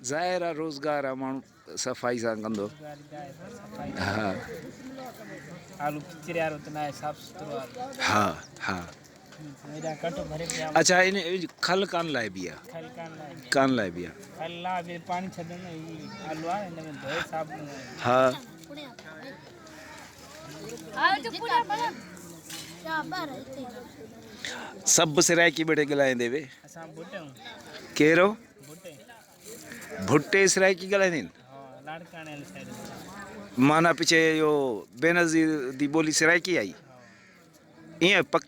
ज़ाहिर आहे रोज़गार आहे माण्हू सफ़ाई सां कंदो। हाँ आलू किचरियारो तो ना साफ सुथरो आलू। हाँ हाँ मेरा कटो भरे पे अच्छा इन खल कान लाइ बि आहे, खल कान लाइ बि आहे। खल ला बे पानी छदे ना ई आलू आ इन में धोए साफ हाँ आ जो पूरा बना क्या बार है सब सिराइकी बेटे ॻाल्हाईंदे वे असा बोटे कहिड़ो बोटे भुट्टे सिराइकी ॻाल्हाईंदा आहिनि। हां लाड़काने वाली साइड माना पिछे इहो बेनज़ीर दी ॿोली सिराइकी आई ईअं पक।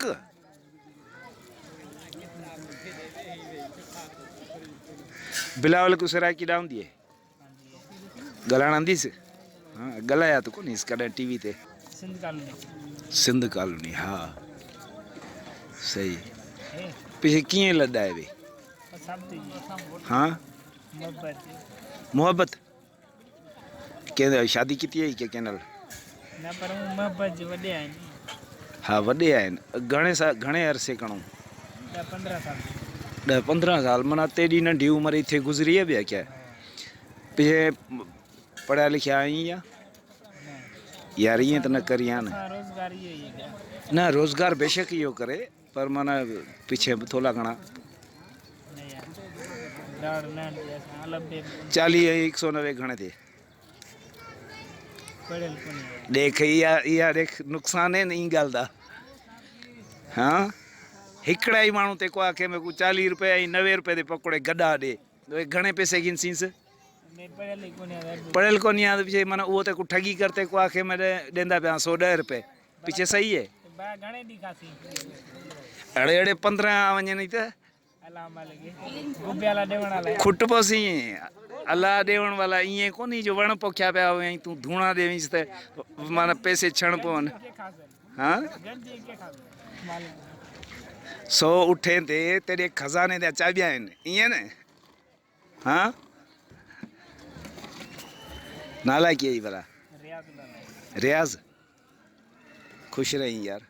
बिलावल को सिराइकी ॾांदी आहे ॻाल्हाइण आंदीसि। हाँ ॻाल्हाया त कोन्हीसि कॾहिं टीवी ते। सिंध कॉलोनी सिंध कॉलोनी हा सही। है पिछे कीअं लॾाए वे। सब तो हाँ मोहब्बत मोहब्बत के शादी की थी के कैनल ना पर मोहब्बत जो वडे आइन हाँ वॾे आहिनि घणे अरसे खणो 15 साल 10-15 साल माना तेॾी नंढी उमिरि इथे गुज़री आहे ॿिया क्या पिछे पढ़िया लिखिया आहीं या यार ईअं त न करी आहे न। रोजगार ये है न रोज़गार बेशक इहो करे पर माना पिछे थोड़ा घणा नहीं यार दाड़ ना जैसा अलग बे 40-190 घणे थे पढ़ल कोनी देख इहा देख नुक़सान है न ई ॻाल्हि दा। हाँ हिकिड़ा ई माण्हू ते को आखे में को 40 रुपए ऐं 90 रुपए ते पकोड़े गॾा ॾे उहे घणे पैसे गिनसींसि। मैं पढ़ल कोनी है पढ़ियल कोन्हे आहे त पिछे माना उहो त को ठगी करते को आखे में ॾींदा पिया 110 रुपए पिछे सही है। बा घणे दिखासी अड़े 15 वञनि त अल्लाह मालिक गुब्बे वाला देवण वाला खुट पोसी अल्लाह ॾियण वाला ईअं कोन्हे जो वण पोखिया पिया हुअईं तूं धूणा ॾेवीसि त माना पैसे छण पवनि। हाँ गंजी के खा मालिक 100 उठे ते तेरे खज़ाने जा चाबिया आहिनि ईअं न। हाँ नाला कीअं ई भला रियाज रियाज़ खुश रही यार।